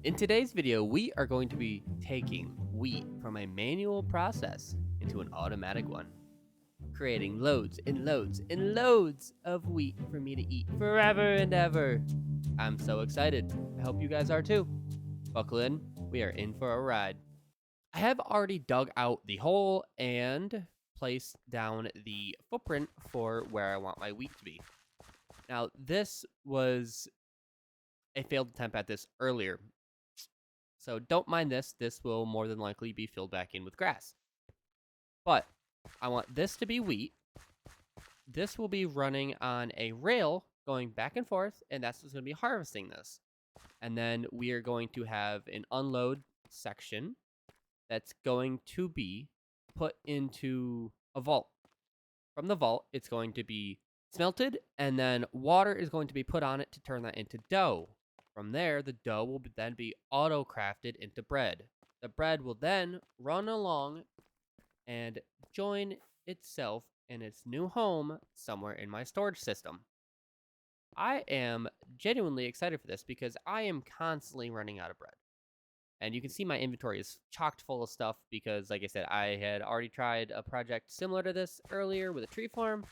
In today's video, we are going to be taking wheat from a manual process into an automatic one, creating loads and loads and loads of wheat for me to eat forever and ever. I'm so excited. I hope you guys are too. Buckle in, we are in for a ride. I have already dug out the hole and placed down the footprint for where I want my wheat to be. Now, this was a failed attempt at this earlier, so don't mind this. This will more than likely be filled back in with grass. But I want this to be wheat. This will be running on a rail going back and forth, and that's what's going to be harvesting this. And then we are going to have an unload section that's going to be put into a vault. From the vault, it's going to be smelted, and then water is going to be put on it to turn that into dough. From there, the dough will then be auto-crafted into bread. The bread will then run along and join itself in its new home somewhere in my storage system. I am genuinely excited for this because I am constantly running out of bread. And you can see my inventory is chocked full of stuff because, like I said, I had already tried a project similar to this earlier with a tree farm,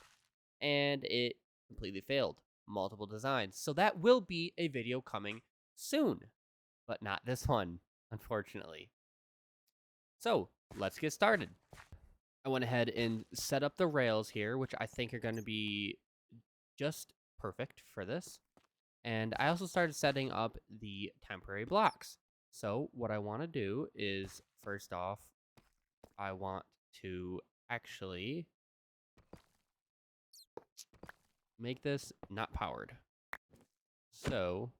and it completely failed. Multiple designs. So that will be a video coming soon, but not this one, unfortunately. So let's get started. I went ahead and set up the rails here, which I think are going to be just perfect for this. And I also started setting up the temporary blocks. So what I want to do is, first off, I want to actually make this not powered. So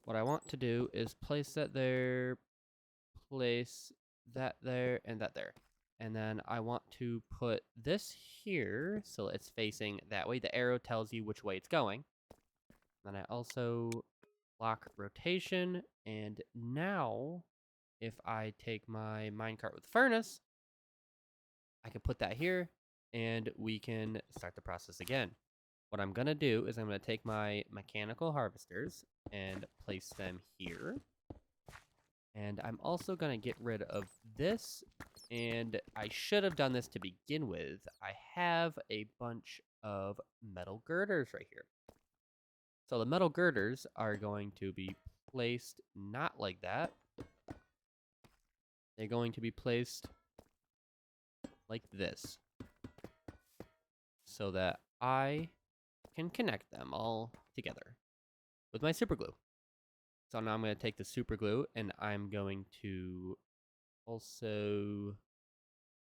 what I want to do is place that there, place that there, and that there. And then I want to put this here so it's facing that way. The arrow tells you which way it's going. Then I also lock rotation. And now if I take my minecart with furnace, I can put that here and we can start the process again. What I'm going to do is I'm going to take my mechanical harvesters and place them here. And I'm also going to get rid of this. And I should have done this to begin with. I have a bunch of metal girders right here. So the metal girders are going to be placed not like that. They're going to be placed like this, so that I can connect them all together with my super glue. So now I'm going to take the super glue and I'm going to also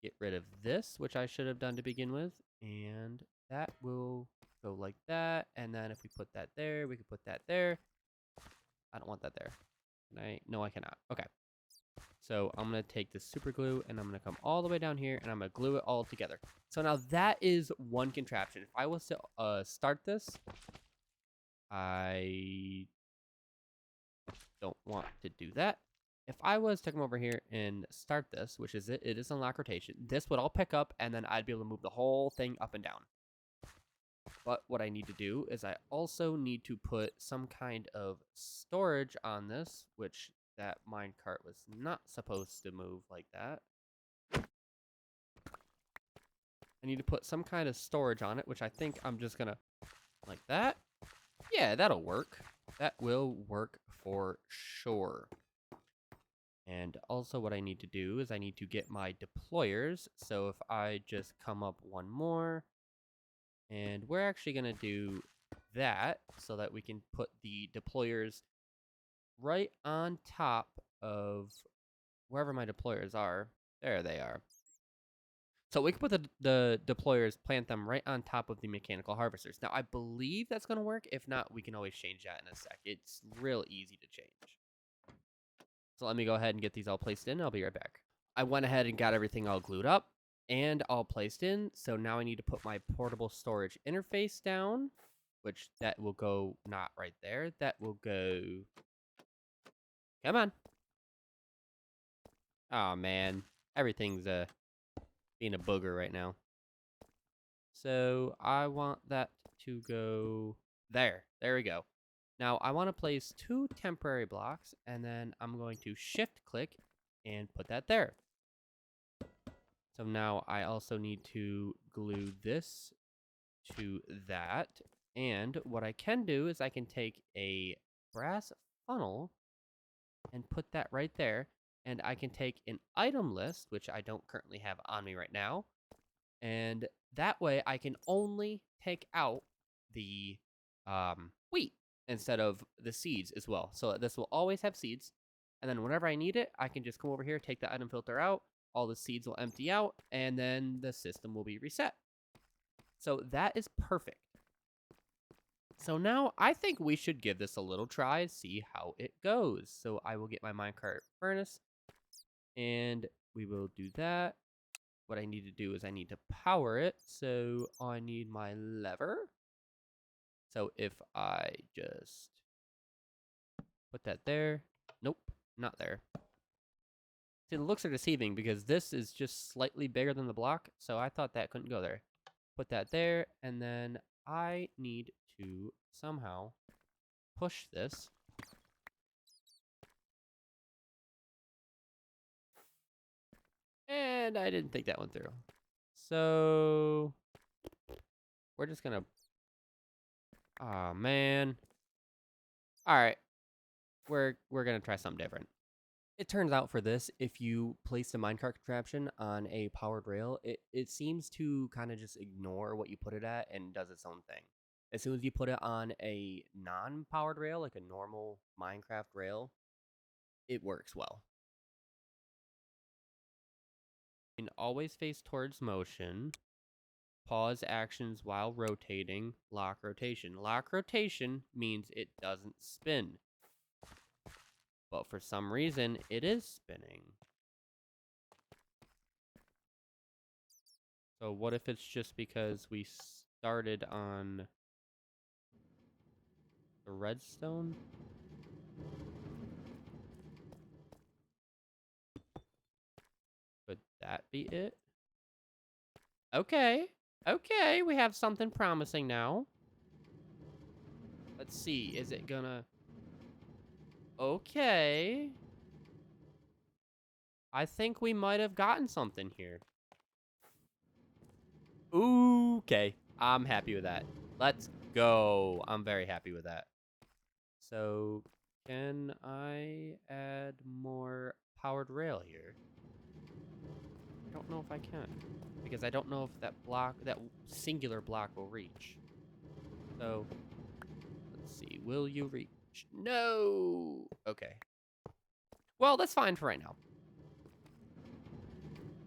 get rid of this, which I should have done to begin with. And that will go like that. And then if we put that there, we can put that there. I don't want that there. Can I? No, I cannot. Okay. So I'm going to take this super glue and I'm going to come all the way down here and I'm going to glue it all together. So now that is one contraption. If I was to start this, I don't want to do that. If I was to come over here and start this, which is it is unlock rotation, this would all pick up and then I'd be able to move the whole thing up and down. But what I need to do is I also need to put some kind of storage on this, which that minecart was not supposed to move like that. I need to put some kind of storage on it, which I think I'm just gonna, like that. Yeah, that'll work. That will work for sure. And also what I need to do is I need to get my deployers. So if I just come up one more, and we're actually gonna do that so that we can put the deployers right on top of wherever my deployers are. There they are. So we can put the deployers, plant them right on top of the mechanical harvesters. Now, I believe that's going to work. If not, we can always change that in a sec. It's real easy to change. So let me go ahead and get these all placed in. I'll be right back. I went ahead and got everything all glued up and all placed in. So now I need to put my portable storage interface down, which that will go not right there. That will go... Come on. Oh, man. Everything's being a booger right now. So I want that to go there. There we go. Now I want to place 2 temporary blocks, and then I'm going to shift click and put that there. So now I also need to glue this to that. And what I can do is I can take a brass funnel and put that right there. And I can take an item list, which I don't currently have on me right now. And that way I can only take out the wheat instead of the seeds as well. So this will always have seeds. And then whenever I need it, I can just come over here, take the item filter out. All the seeds will empty out, and then the system will be reset. So that is perfect. So now I think we should give this a little try, see how it goes. So I will get my minecart furnace, and we will do that. What I need to do is I need to power it. So I need my lever. So if I just put that there. Nope, not there. See, the looks are deceiving because this is just slightly bigger than the block. So I thought that couldn't go there. Put that there. And then I need to somehow push this. And I didn't think that one through. So we're just gonna... Aw, man. Alright. We're gonna try something different. It turns out for this, if you place the minecart contraption on a powered rail, it seems to kind of just ignore what you put it at and does its own thing. As soon as you put it on a non-powered rail, like a normal Minecraft rail, it works well. And always face towards motion. Pause actions while rotating. Lock rotation. Lock rotation means it doesn't spin. But for some reason, it is spinning. So what if it's just because we started on the redstone? Could that be it? Okay. Okay, we have something promising now. Let's see, is it gonna... Okay. I think we might have gotten something here. Okay, I'm happy with that. Let's go. I'm very happy with that. So, can I add more powered rail here? I don't know if I can, because I don't know if that block, that singular block will reach. So, let's see. Will you reach? No! Okay. Well, that's fine for right now.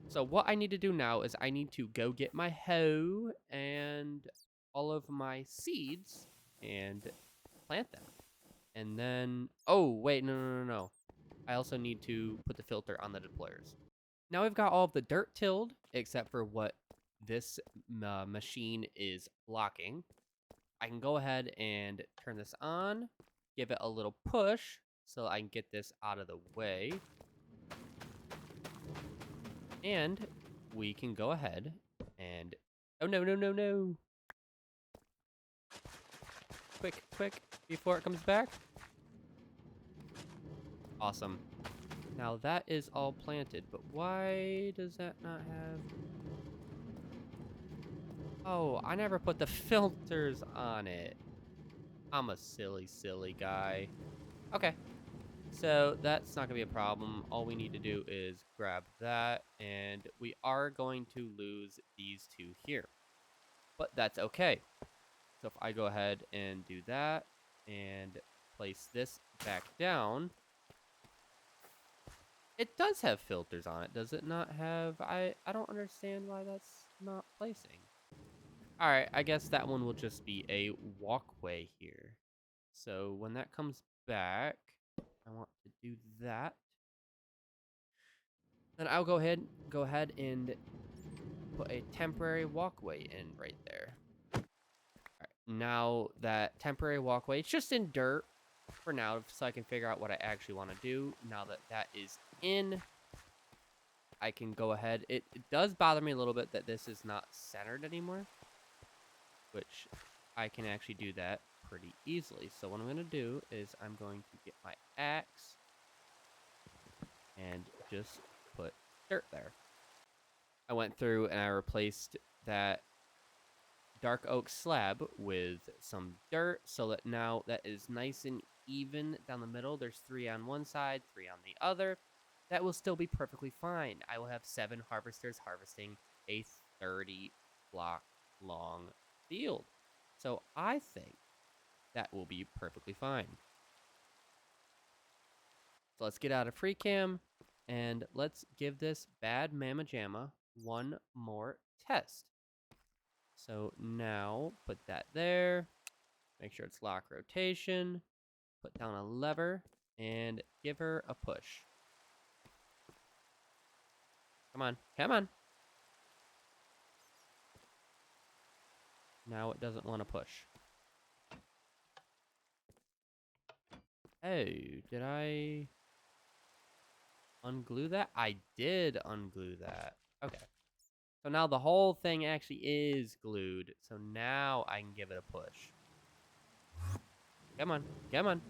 So what I need to do now is I need to go get my hoe and all of my seeds and plant them. And then, oh, wait, no. I also need to put the filter on the deployers. Now we've got all of the dirt tilled, except for what this machine is blocking. I can go ahead and turn this on, give it a little push so I can get this out of the way. And we can go ahead and... Oh, no. Quick, before it comes back. Awesome. Now that is all planted, but why does that not have... Oh, I never put the filters on it. I'm a silly guy. Okay. So that's not going to be a problem. All we need to do is grab that, and we are going to lose these two here. But that's okay. So if I go ahead and do that and place this back down, it does have filters on it. Does it not have... I don't understand why that's not placing. Alright, I guess that one will just be a walkway here. So when that comes back, I want to do that. Then I'll go ahead and put a temporary walkway in right there. Alright, now that temporary walkway, it's just in dirt for now, so I can figure out what I actually want to do. Now that that is in, I can go ahead. It does bother me a little bit that this is not centered anymore, which I can actually do that pretty easily. So what I'm going to do is I'm going to get my axe and just put dirt there. I went through and I replaced that dark oak slab with some dirt so that now that is nice and even down the middle. There's 3 on one side, 3 on the other. That will still be perfectly fine. I will have 7 harvesters harvesting a 30 block long field. So I think that will be perfectly fine. So let's get out of free cam and let's give this bad mamma jamma one more test. So now put that there, make sure it's lock rotation, put down a lever and give her a push. Come on, come on. Now it doesn't want to push. Oh, did I unglue that? I did unglue that. Okay. So now the whole thing actually is glued. So now I can give it a push. Come on, come on.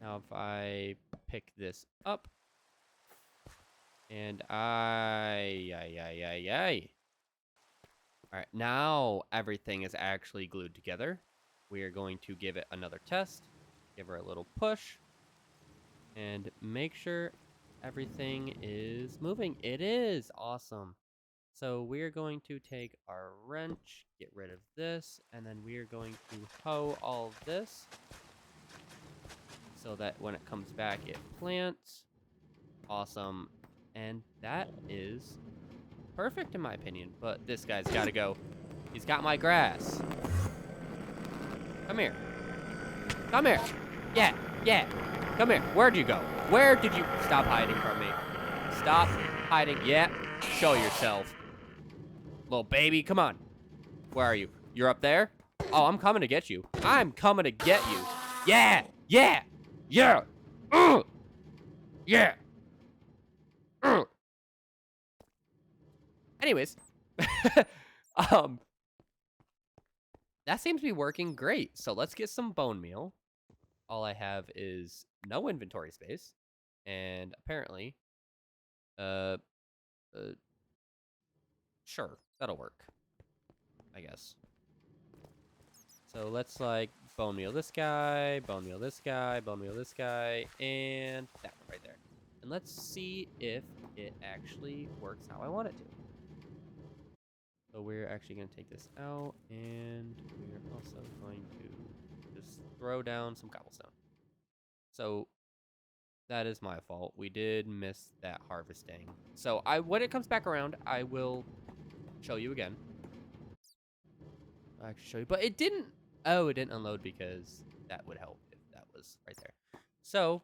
Now if I pick this up. And Alright, now everything is actually glued together. We are going to give it another test. Give her a little push. And make sure everything is moving. It is awesome. So we're going to take our wrench, get rid of this, and then we are going to hoe all of this so that when it comes back, it plants. Awesome. And that is perfect in my opinion, but this guy's got to go. He's got my grass. Come here. Come here. Yeah, yeah. Come here. Where'd you go? Where did you... Stop hiding from me. Stop hiding. Yeah. Show yourself. Little baby, come on. Where are you? You're up there? Oh, I'm coming to get you. I'm coming to get you. Yeah. Yeah. Yeah. Yeah. Anyways. That seems to be working great. So let's get some bone meal. All I have is no inventory space. And apparently, sure, that'll work, I guess. So let's like bone meal this guy, bone meal this guy, bone meal this guy, and that one right there. And let's see if it actually works how I want it to. So we're actually going to take this out, and we're also going to just throw down some cobblestone. So that is my fault. We did miss that harvesting. So when it comes back around, I will show you again. I'll actually show you, but it didn't. Oh, it didn't unload because that would help if that was right there. So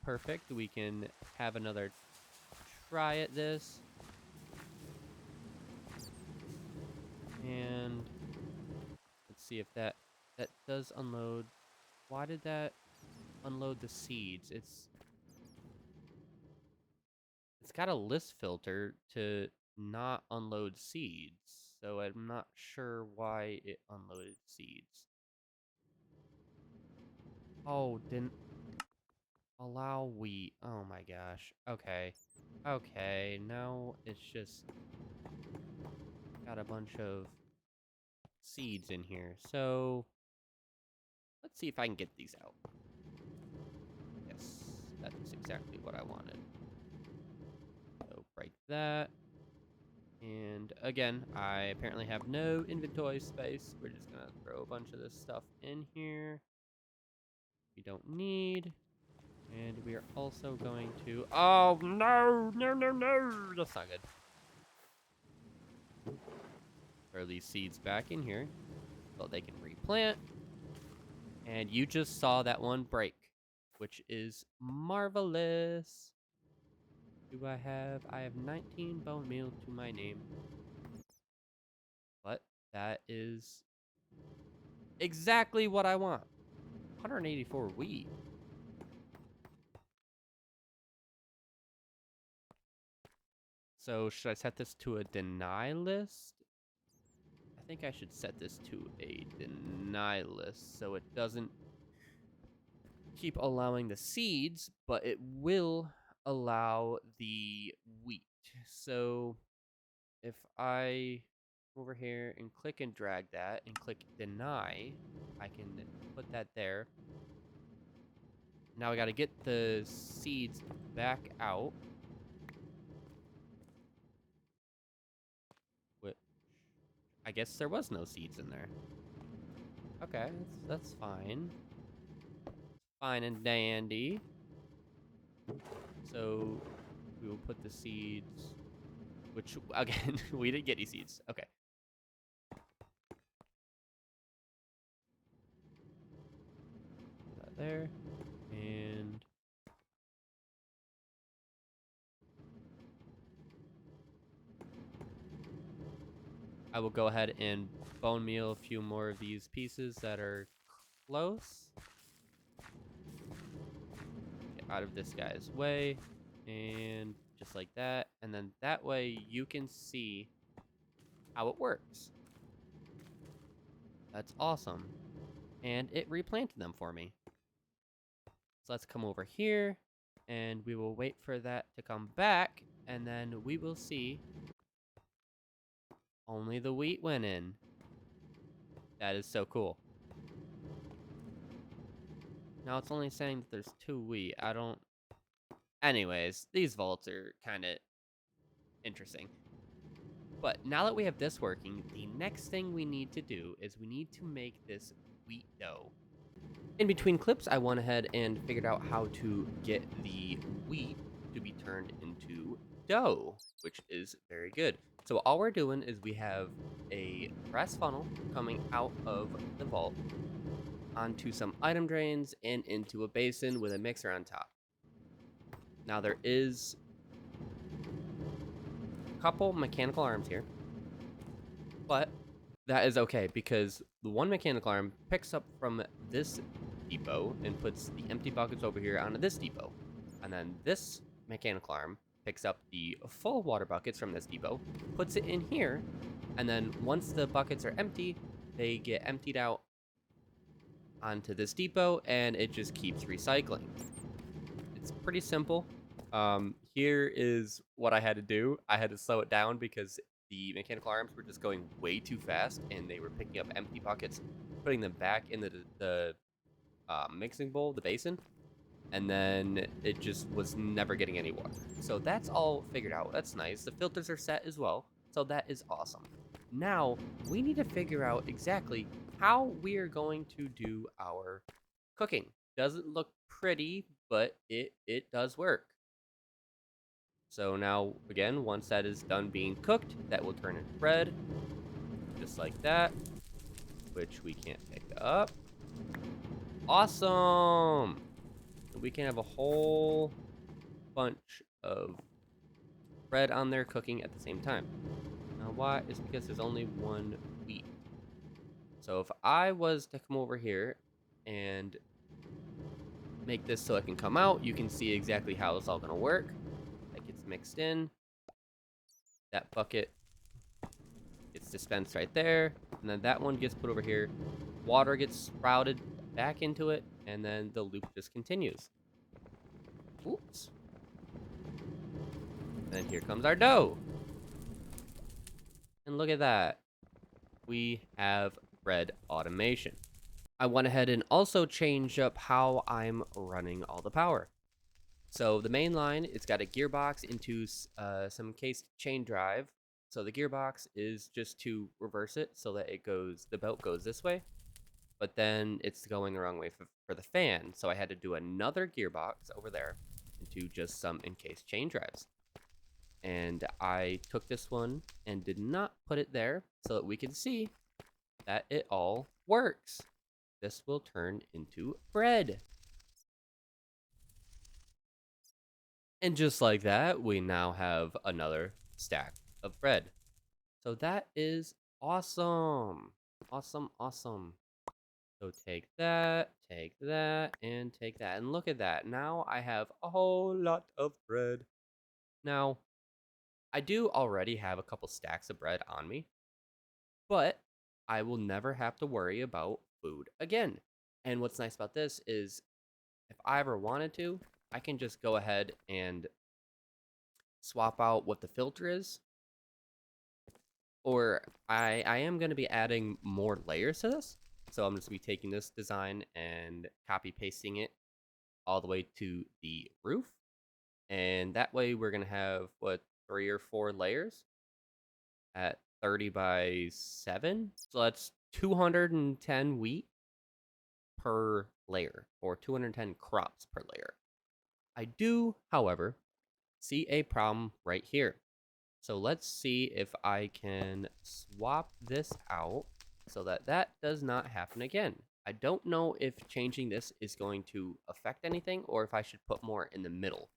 perfect. We can have another try at this. And let's see if that does unload. Why did that unload the seeds? It's got a list filter to not unload seeds. So I'm not sure why it unloaded seeds. Oh, didn't allow wheat. Oh my gosh. Okay. Okay, now it's just got a bunch of seeds in here. So let's see if I can get these out. Yes, that's exactly what I wanted. So break that. And again, I apparently have no inventory space. We're just gonna throw a bunch of this stuff in here. We don't need. And we are also going to... Oh, no! No, no, no! That's not good. Throw these seeds back in here so they can replant. And you just saw that one break, which is marvelous. Do I have... I have 19 bone meal to my name. But that is exactly what I want. 184 wheat. So should I set this to a deny list? I think I should set this to a deny list so it doesn't keep allowing the seeds, but it will allow the wheat. So if I go over here and click and drag that and click deny, I can put that there. Now I got to get the seeds back out. Which I guess there was no seeds in there. Okay, that's fine. Fine and dandy. So we will put the seeds, which again, we didn't get any seeds. Okay. Put that there. And I will go ahead and bone meal a few more of these pieces that are close. Get out of this guy's way. And just like that. And then that way you can see how it works. That's awesome. And it replanted them for me. So let's come over here. And we will wait for that to come back. And then we will see only the wheat went in. That is so cool. Now it's only saying that there's 2 wheat. I don't... Anyways, these vaults are kind of interesting. But now that we have this working, the next thing we need to do is we need to make this wheat dough. In between clips, I went ahead and figured out how to get the wheat to be turned into dough, which is very good. So all we're doing is we have a brass funnel coming out of the vault onto some item drains and into a basin with a mixer on top. Now there is a couple mechanical arms here, but that is okay because the one mechanical arm picks up from this depot and puts the empty buckets over here onto this depot. And then this mechanical arm picks up the full water buckets from this depot, puts it in here, and then once the buckets are empty, they get emptied out onto this depot, and it just keeps recycling. It's pretty simple. Here is what I had to do. I had to slow it down because the mechanical arms were just going way too fast, and they were picking up empty buckets, putting them back in the mixing bowl, the basin, and then it just was never getting any water. So that's all figured out. That's nice. The filters are set as well, so that is awesome. Now, we need to figure out exactly how we are going to do our cooking. Doesn't look pretty, but it does work. So now, again, once that is done being cooked, that will turn into bread, just like that, which we can't pick up. Awesome! We can have a whole bunch of bread on there cooking at the same time. Now, why? It's because there's only one wheat. So if I was to come over here and make this so it can come out, you can see exactly how it's all going to work. That gets mixed in. That bucket gets dispensed right there. And then that one gets put over here. Water gets sprouted back into it. And then the loop just continues. Oops. And then here comes our dough. And look at that. We have bread automation. I went ahead and also changed up how I'm running all the power. So the main line, it's got a gearbox into some cased chain drive. So the gearbox is just to reverse it so that it goes, the belt goes this way, but then it's going the wrong way for the fan. So I had to do another gearbox over there into just some encased chain drives. And I took this one and did not put it there so that we can see that it all works. This will turn into bread. And just like that, we now have another stack of bread. So that is awesome. Awesome, awesome. So take that, and take that. And look at that. Now I have a whole lot of bread. Now, I do already have a couple stacks of bread on me, but I will never have to worry about food again. And what's nice about this is if I ever wanted to, I can just go ahead and swap out what the filter is. Or I am going to be adding more layers to this. So I'm just going to be taking this design and copy pasting it all the way to the roof. And that way we're going to have, what, 3 or 4 layers at 30 by 7. So that's 210 wheat per layer, or 210 crops per layer. I do, however, see a problem right here. So let's see if I can swap this out so that that does not happen again. I don't know if changing this is going to affect anything or if I should put more in the middle.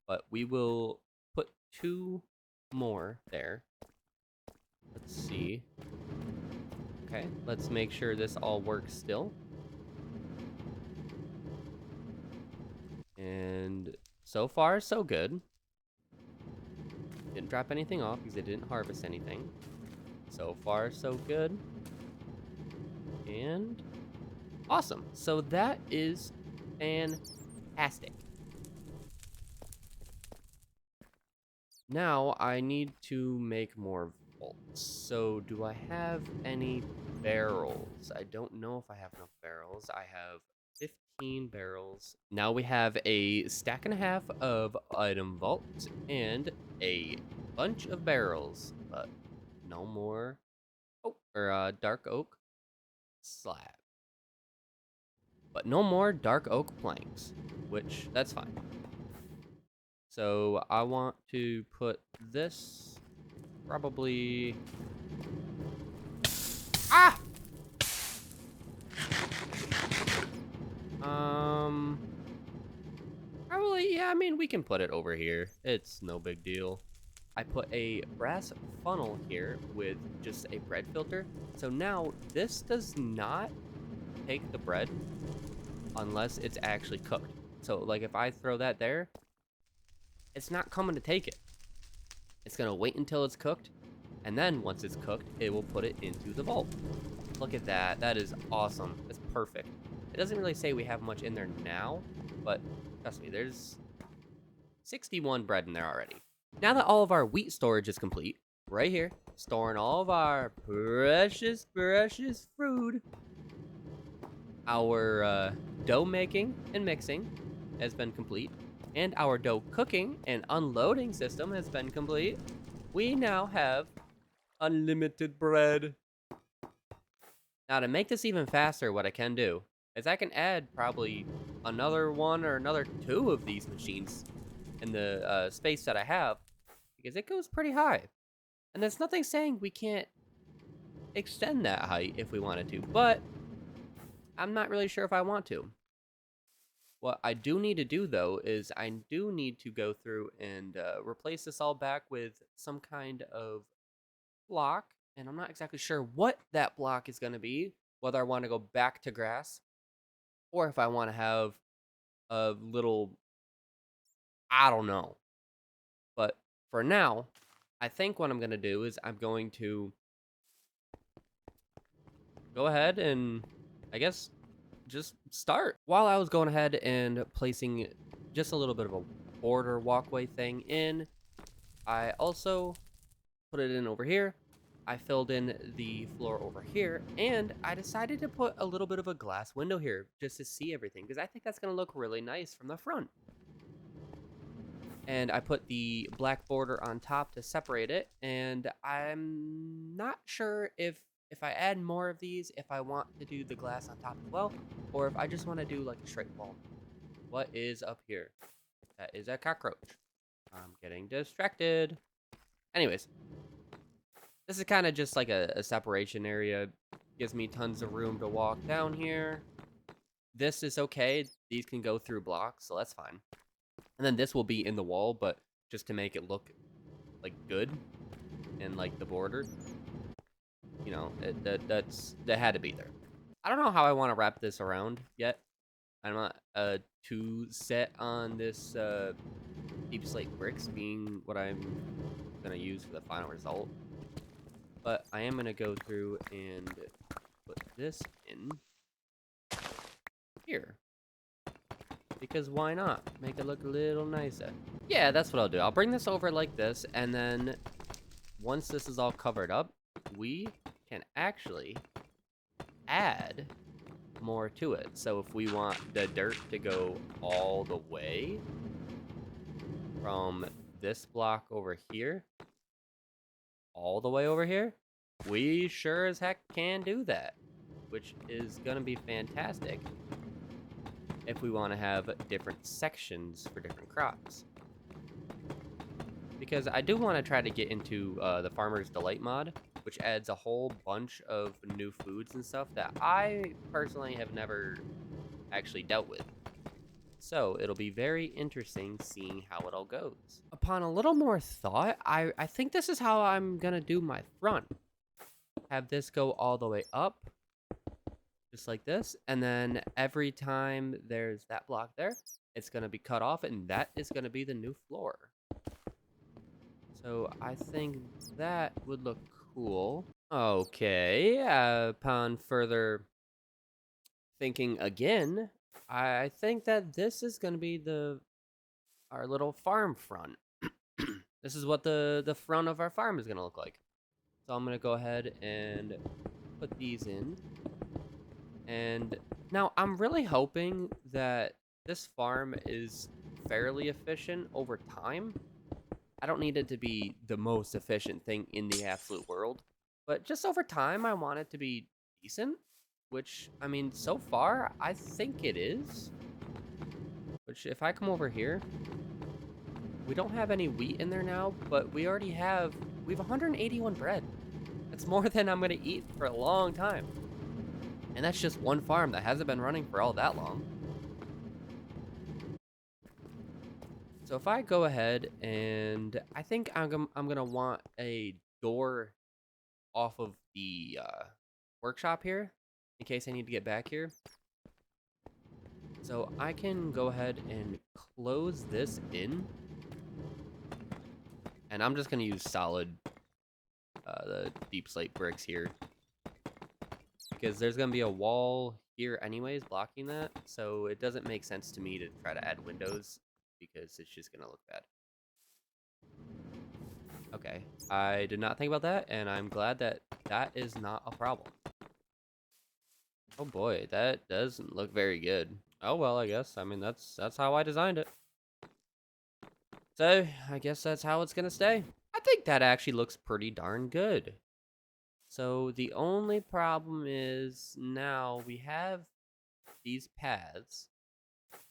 But we will put 2 more there. Let's see. Okay, let's make sure this all works still. And so far, so good. Didn't drop anything off because it didn't harvest anything. So far, so good. And awesome. So that is fantastic. Now I need to make more vaults. So do I have any barrels? I don't know if I have enough barrels. I have 15 barrels. Now we have a stack and a half of item vaults and a bunch of barrels, but no more dark oak slab. But no more dark oak planks, which that's fine. So I want to put this probably... Ah! Probably, yeah, I mean, we can put it over here. It's no big deal. I put a brass funnel here with just a bread filter. So now this does not take the bread unless it's actually cooked. So like if I throw that there, it's not coming to take it. It's gonna wait until it's cooked, and then once it's cooked, it will put it into the vault. Look at that. That is awesome. That's perfect. It doesn't really say we have much in there now, but trust me, there's 61 bread in there already. Now that all of our wheat storage is complete, right here, storing all of our precious, precious food, our dough making and mixing has been complete, and our dough cooking and unloading system has been complete, we now have unlimited bread. Now to make this even faster, what I can do is I can add probably another 1 or another 2 of these machines in the space that I have, because it goes pretty high. And there's nothing saying we can't extend that height if we wanted to, but I'm not really sure if I want to. What I do need to do, though, is I do need to go through and replace this all back with some kind of block, and I'm not exactly sure what that block is going to be, whether I want to go back to grass, or if I want to have a little, I don't know. But for now, I think what I'm going to do is I'm going to go ahead and, I guess, just start. While I was going ahead and placing just a little bit of a border walkway thing in, I also put it in over here. I filled in the floor over here, and I decided to put a little bit of a glass window here just to see everything, because I think that's going to look really nice from the front. And I put the black border on top to separate it, and I'm not sure if I add more of these, if I want to do the glass on top as well, or if I just want to do like a straight wall. What is up here? That is a cockroach. I'm getting distracted. Anyways, this is kind of just like a separation area. Gives me tons of room to walk down here. This is okay. These can go through blocks, so that's fine. And then this will be in the wall, but just to make it look like good and like the border, you know, that had to be there. I don't know how I want to wrap this around yet. I'm not too set on this deep slate bricks being what I'm gonna use for the final result. But I am going to go through and put this in here. Because why not? Make it look a little nicer. Yeah, that's what I'll do. I'll bring this over like this, and then once this is all covered up, we can actually add more to it. So if we want the dirt to go all the way from this block over here, all the way over here, we sure as heck can do that, which is gonna be fantastic if we want to have different sections for different crops. Because I do want to try to get into the Farmer's Delight mod, which adds a whole bunch of new foods and stuff that I personally have never actually dealt with. So it'll be very interesting seeing how it all goes. Upon a little more thought, I think this is how I'm gonna do my front. Have this go all the way up, just like this, and then every time there's that block there, it's gonna be cut off, and that is gonna be the new floor. So I think that would look cool. Okay, upon further thinking again, I think that this is gonna be our little farm front. This is what the front of our farm is gonna look like. So I'm gonna go ahead and put these in. And now I'm really hoping that this farm is fairly efficient over time. I don't need it to be the most efficient thing in the absolute world, but just over time, I want it to be decent, which, I mean, so far, I think it is. Which, if I come over here, we don't have any wheat in there now, but we have 181 bread. That's more than I'm going to eat for a long time. And that's just one farm that hasn't been running for all that long. So if I go ahead and I think I'm gonna want a door off of the workshop here in case I need to get back here. So I can go ahead and close this in, and I'm just gonna use solid the deep slate bricks here because there's gonna be a wall here anyways blocking that, so it doesn't make sense to me to try to add windows because it's just gonna look bad. Okay, I did not think about that, and I'm glad that that is not a problem. Oh boy, that doesn't look very good. Oh well, I guess. I mean, that's how I designed it. So, I guess that's how it's gonna stay. I think that actually looks pretty darn good. So, the only problem is now we have these paths,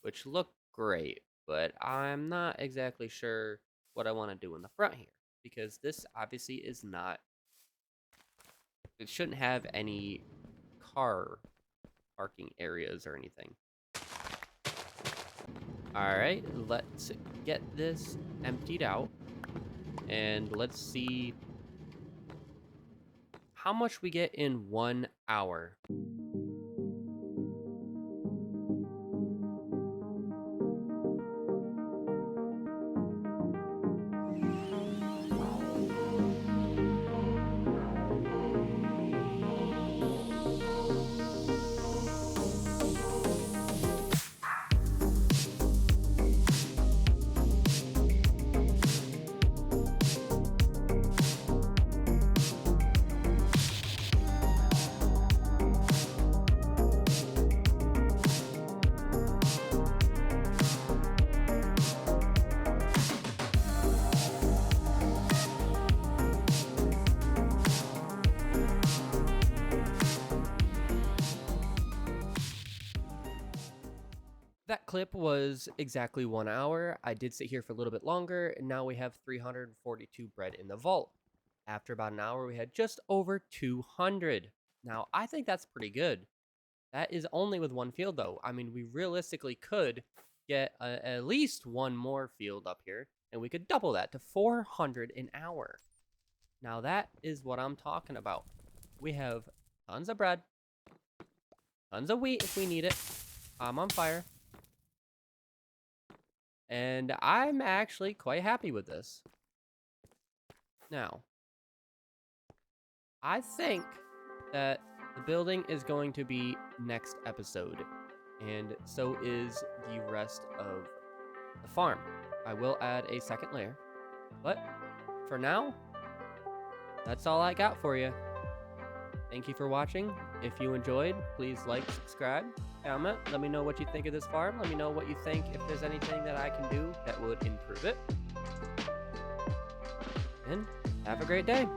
which look great, but I'm not exactly sure what I want to do in the front here. Because this obviously is not, it shouldn't have any car parking areas or anything. Alright, let's get this emptied out. And let's see how much we get in 1 hour. That clip was exactly 1 hour. I did sit here for a little bit longer, and now we have 342 bread in the vault. After about an hour, we had just over 200. Now, I think that's pretty good. That is only with one field, though. I mean, we realistically could get at least one more field up here, and we could double that to 400 an hour. Now, that is what I'm talking about. We have tons of bread, tons of wheat if we need it. I'm on fire. And I'm actually quite happy with this. Now, I think that the building is going to be next episode, and so is the rest of the farm. I will add a second layer, but for now, that's all I got for you. Thank you for watching. If you enjoyed, please like, subscribe, comment. Let me know what you think of this farm. Let me know what you think, if there's anything that I can do that would improve it. And have a great day.